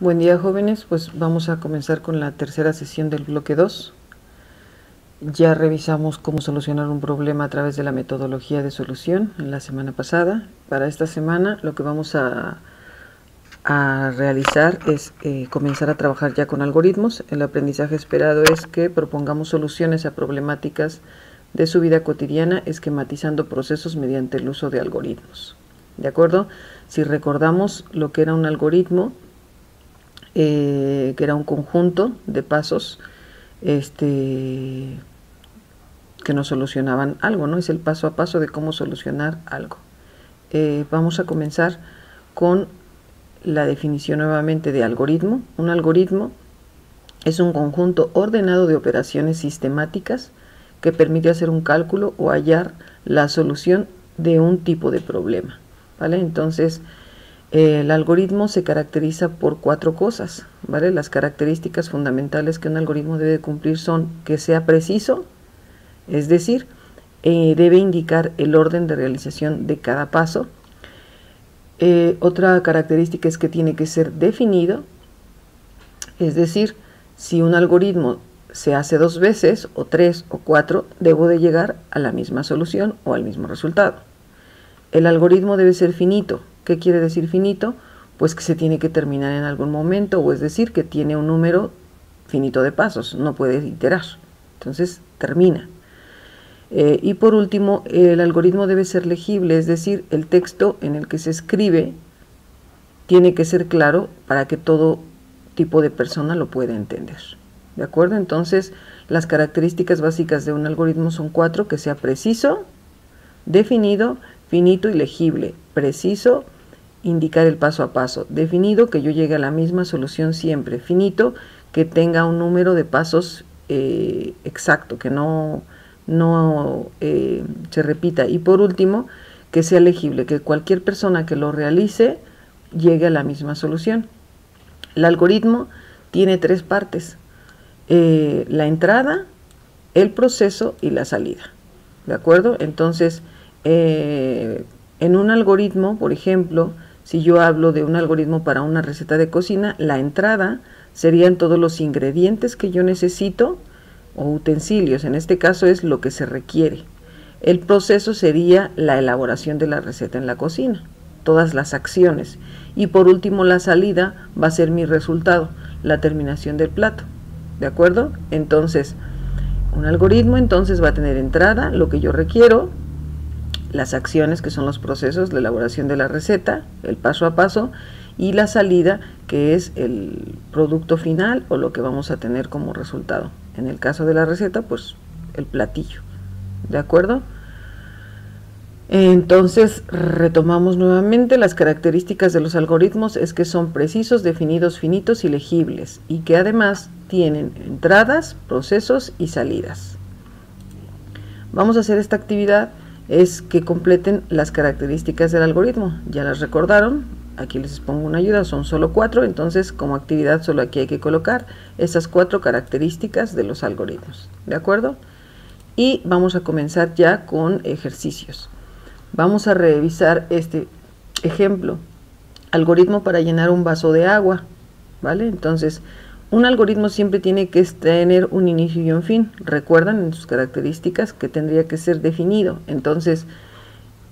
Buen día, jóvenes. Pues vamos a comenzar con la tercera sesión del bloque 2. Ya revisamos cómo solucionar un problema a través de la metodología de solución en la semana pasada. Para esta semana lo que vamos a realizar es comenzar a trabajar ya con algoritmos. El aprendizaje esperado es que propongamos soluciones a problemáticas de su vida cotidiana, esquematizando procesos mediante el uso de algoritmos. ¿De acuerdo? Si recordamos lo que era un algoritmo, que era un conjunto de pasos que nos solucionaban algo, ¿no? Es el paso a paso de cómo solucionar algo. Vamos a comenzar con la definición nuevamente de algoritmo. Un algoritmo es un conjunto ordenado de operaciones sistemáticas que permite hacer un cálculo o hallar la solución de un tipo de problema, ¿vale? Entonces, el algoritmo se caracteriza por 4 cosas, ¿vale? Las características fundamentales que un algoritmo debe cumplir son que sea preciso, es decir, debe indicar el orden de realización de cada paso. Otra característica es que tiene que ser definido, es decir, si un algoritmo se hace 2 veces, o 3 o 4, debo de llegar a la misma solución o al mismo resultado. El algoritmo debe ser finito. ¿Qué quiere decir finito? Pues que se tiene que terminar en algún momento, o es decir, que tiene un número finito de pasos, no puede iterar. Entonces, termina. Y por último, el algoritmo debe ser legible, es decir, el texto en el que se escribe tiene que ser claro para que todo tipo de persona lo pueda entender. ¿De acuerdo? Entonces, las características básicas de un algoritmo son 4, que sea preciso, definido, finito y legible. Preciso, indicar el paso a paso. Definido, que yo llegue a la misma solución siempre. Finito, que tenga un número de pasos exacto, que no se repita. Y por último, que sea legible, que cualquier persona que lo realice llegue a la misma solución. El algoritmo tiene 3 partes: la entrada, el proceso y la salida. ¿De acuerdo? Entonces, en un algoritmo, por ejemplo, si yo hablo de un algoritmo para una receta de cocina, la entrada serían todos los ingredientes que yo necesito, o utensilios, en este caso es lo que se requiere. El proceso sería la elaboración de la receta en la cocina, todas las acciones. Y por último, la salida va a ser mi resultado, la terminación del plato. ¿De acuerdo? Entonces, un algoritmo entonces va a tener entrada, lo que yo requiero, las acciones, que son los procesos, la elaboración de la receta, el paso a paso, y la salida, que es el producto final o lo que vamos a tener como resultado. En el caso de la receta, pues el platillo. ¿De acuerdo? Entonces, retomamos nuevamente. Las características de los algoritmos es que son precisos, definidos, finitos y legibles, y que además tienen entradas, procesos y salidas. Vamos a hacer esta actividad, es que completen las características del algoritmo. Ya las recordaron, aquí les pongo una ayuda, son solo 4, entonces como actividad solo aquí hay que colocar esas 4 características de los algoritmos. ¿De acuerdo? Y vamos a comenzar ya con ejercicios. Vamos a revisar este ejemplo: algoritmo para llenar un vaso de agua, ¿vale? Entonces, un algoritmo siempre tiene que tener un inicio y un fin. Recuerdan en sus características que tendría que ser definido. Entonces,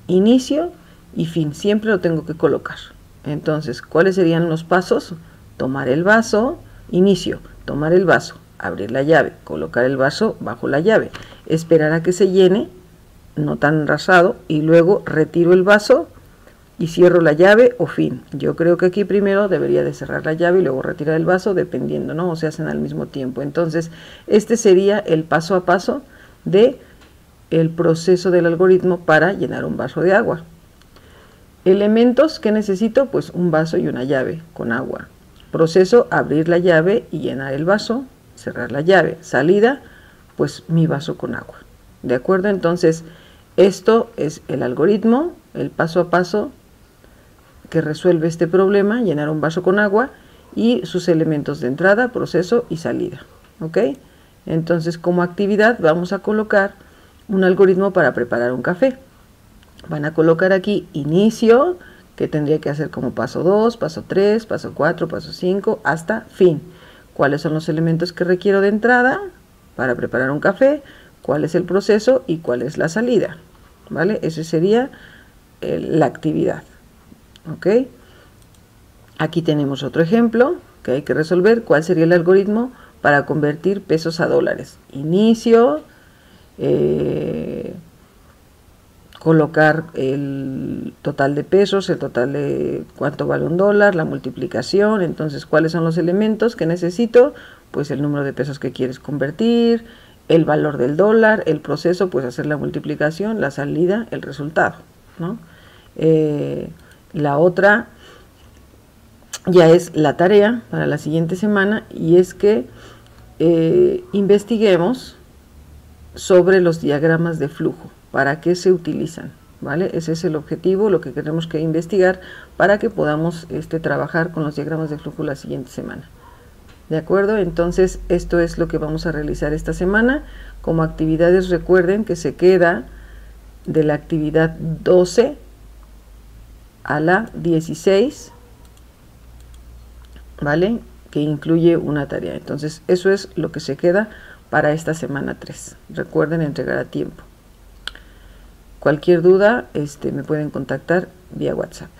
inicio y fin, siempre lo tengo que colocar. Entonces, ¿cuáles serían los pasos? Tomar el vaso, inicio, tomar el vaso, abrir la llave, colocar el vaso bajo la llave, esperar a que se llene, no tan rasado, y luego retiro el vaso y cierro la llave, o fin. Yo creo que aquí primero debería de cerrar la llave y luego retirar el vaso, dependiendo, ¿no? O se hacen al mismo tiempo. Entonces, este sería el paso a paso de el proceso del algoritmo para llenar un vaso de agua. Elementos que necesito, pues un vaso y una llave con agua. Proceso: abrir la llave y llenar el vaso, cerrar la llave. Salida, pues mi vaso con agua. ¿De acuerdo? Entonces, esto es el algoritmo, el paso a paso que resuelve este problema: llenar un vaso con agua, y sus elementos de entrada, proceso y salida. ¿Ok? Entonces, como actividad vamos a colocar un algoritmo para preparar un café. Van a colocar aquí inicio, qué tendría que hacer como paso 2, paso 3, paso 4, paso 5, hasta fin. ¿Cuáles son los elementos que requiero de entrada para preparar un café? ¿Cuál es el proceso y cuál es la salida? ¿Vale? Esa sería la actividad. ¿Ok? Aquí tenemos otro ejemplo que hay que resolver. ¿Cuál sería el algoritmo para convertir pesos a dólares? Inicio, colocar el total de pesos, el total de cuánto vale un dólar, la multiplicación. Entonces, ¿cuáles son los elementos que necesito? Pues el número de pesos que quieres convertir, el valor del dólar, el proceso, pues hacer la multiplicación, la salida, el resultado, ¿no? La otra ya es la tarea para la siguiente semana, y es que investiguemos sobre los diagramas de flujo. ¿Para qué se utilizan? ¿Vale? Ese es el objetivo, lo que tenemos que investigar para que podamos trabajar con los diagramas de flujo la siguiente semana. ¿De acuerdo? Entonces, esto es lo que vamos a realizar esta semana. Como actividades, recuerden que se queda de la actividad 12 a la 16, ¿vale? Que incluye una tarea. Entonces, eso es lo que se queda para esta semana 3. Recuerden entregar a tiempo. Cualquier duda, me pueden contactar vía WhatsApp.